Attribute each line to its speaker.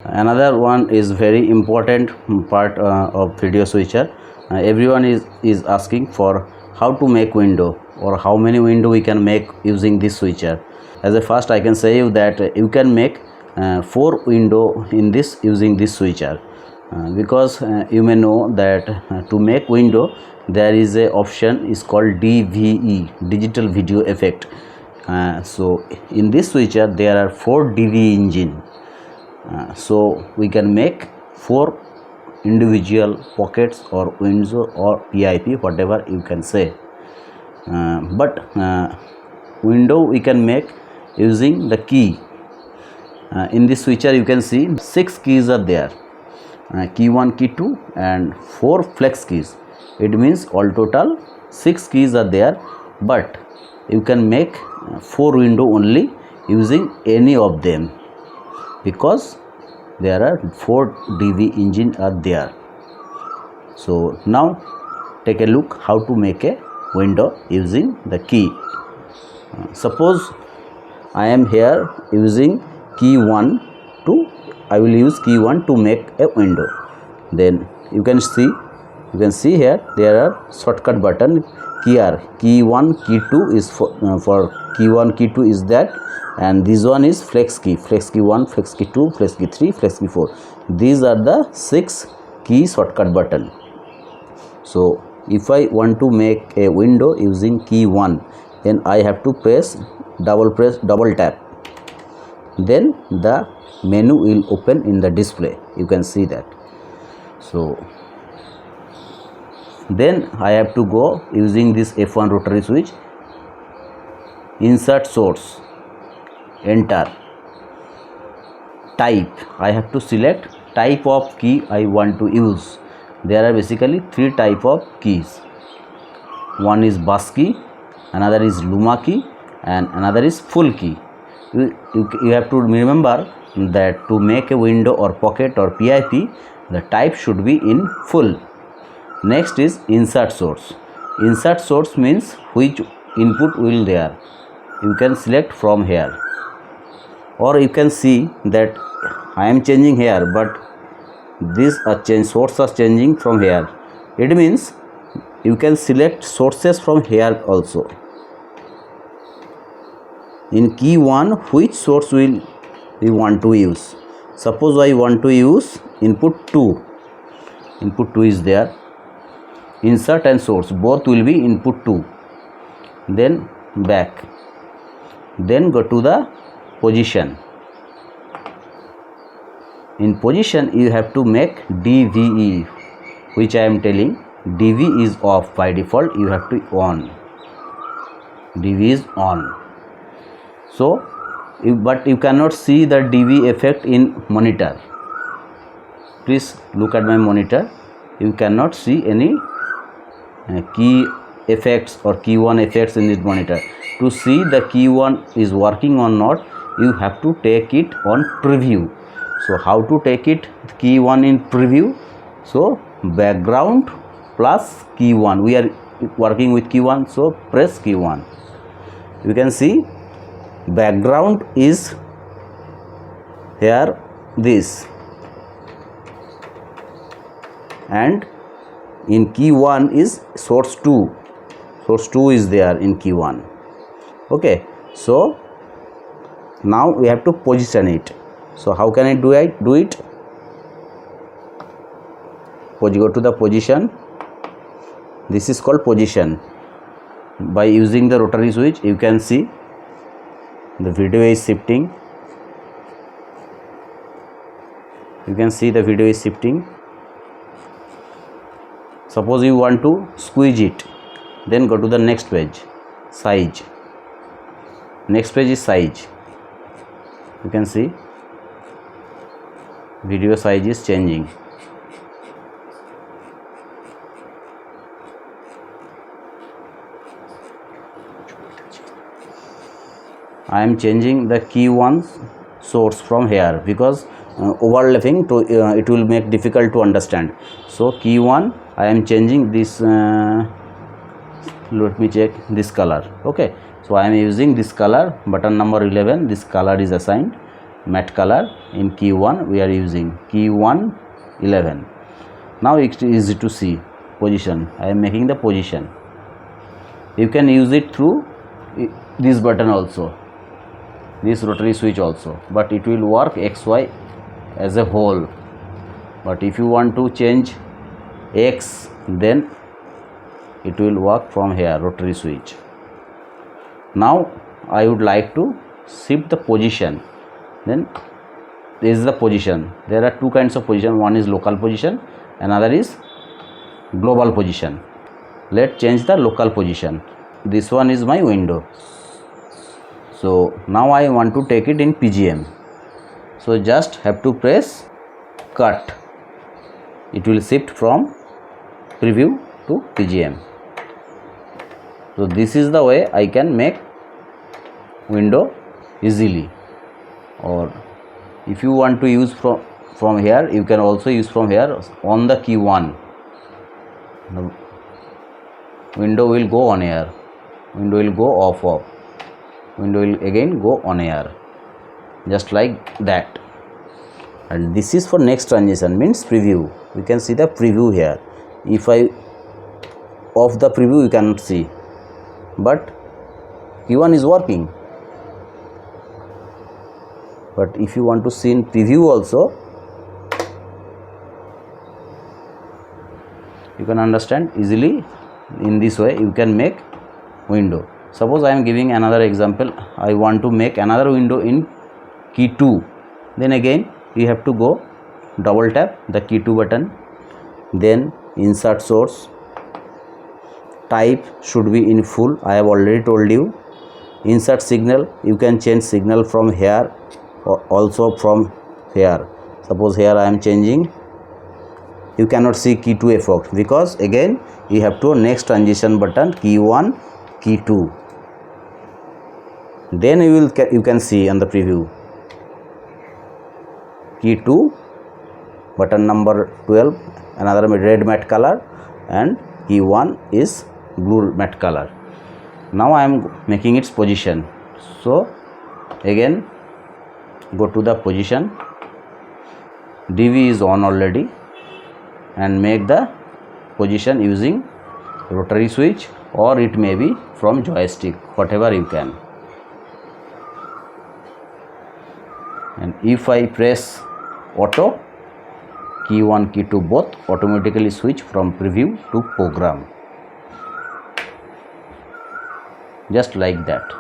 Speaker 1: Another one is very important part of video switcher. Everyone is asking for how to make window or how many window we can make using this switcher. As a first, I can say you that you can make 4 window in this using this switcher, because you may know that to make window there is a option is called DVE, digital video effect. So in this switcher there are 4 DVE engine. So we can make 4 individual pockets or windows or PIP, whatever you can say. But window we can make using the key. In this switcher you can see 6 keys are there, key 1, key 2 and 4 flex keys. It means all total 6 keys are there, but you can make 4 window only using any of them, because there are 4 DV engine are there. So now take a look how to make a window using the key. Suppose I am here using key 1 to, I will use key 1 to make a window. Then you can see here there are shortcut button key 1 key 2 is for key 1 key 2 is that, and this one is flex key 1, flex key 2, flex key 3, flex key 4. These are the 6 key shortcut button. So if I want to make a window using key 1, then I have to double tap, then the menu will open in the display. You can see that. So then I have to go using this F1 rotary switch, insert source, enter, type. I have to select type of key I want to use. There are basically 3 type of keys. One is bus key, another is luma key and another is full key. You have to remember that to make a window or pocket or PIP, the type should be in full. Next is insert source. Insert source means which input will there. You can select from here, or you can see that I am changing here, but this source are changing from here. It means you can select sources from here also. In key 1, which source will we want to use? Suppose I want to use input 2. Input 2 is there. Insert and source both will be input 2. Then back. Then go to the position. In position you have to make DVE, which I am telling. DV is off by default, you have to on. DV is on. So but you cannot see the DV effect in monitor. Please look at my monitor. You cannot see any key effects or key 1 effects in this monitor. To see the key 1 is working or not, you have to take it on preview. So how to take it key 1 in preview? So background plus key 1. We are working with key 1, so press key 1. You can see background is here, this, and in key 1 is source 2. Source 2 is there in key 1. Okay, so now we have to position it. So how can I do it? Go to the position. This is called position. By using the rotary switch, you can see the video is shifting. You can see the video is shifting. Suppose you want to squeeze it, then go to the next page, size. Next page is size. You can see video size is changing. I am changing the key 1 source from here, because overlapping to it will make difficult to understand. So key 1 I am changing this, let me check this color. Okay, so I am using this color, button number 11, this color is assigned. matte color. In key 1 we are using key 1 11. Now it is easy to see position. I am making the position. You can use it through this button also, this rotary switch also, but it will work XY as a whole. But if you want to change X, then it will work from here, rotary switch. Now I would like to shift the position. Then this is the position. There are two kinds of position. One is local position, another is global position. Let's change the local position. This one is my window. So now I want to take it in PGM. So just have to press cut. It will shift from preview to PGM. So this is the way I can make window easily. Or if you want to use from here, you can also use from here on the key 1. The window will go on air, window will go off, window will again go on air, just like that. And this is for next transition, means preview. We can see the preview here. If I off the preview, you cannot see, but Q1 is working. But if you want to see in preview also, you can understand easily. In this way you can make window. Suppose I am giving another example. I want to make another window in key 2. Then again you have to go double tap the key 2 button, then insert source. Type should be in full. I have already told you. Insert signal, you can change signal from here or also from here. Suppose here I am changing, you cannot see key 2 effect because again you have to next transition button key 1 key 2. Then you can see on the preview key 2 button number 12, another red matte color, and key 1 is blue matte color. Now I am making its position. So again go to the position, DV is on already, and make the position using rotary switch, or it may be from joystick, whatever you can. And if I press auto, key 1 key 2 both automatically switch from preview to program, just like that.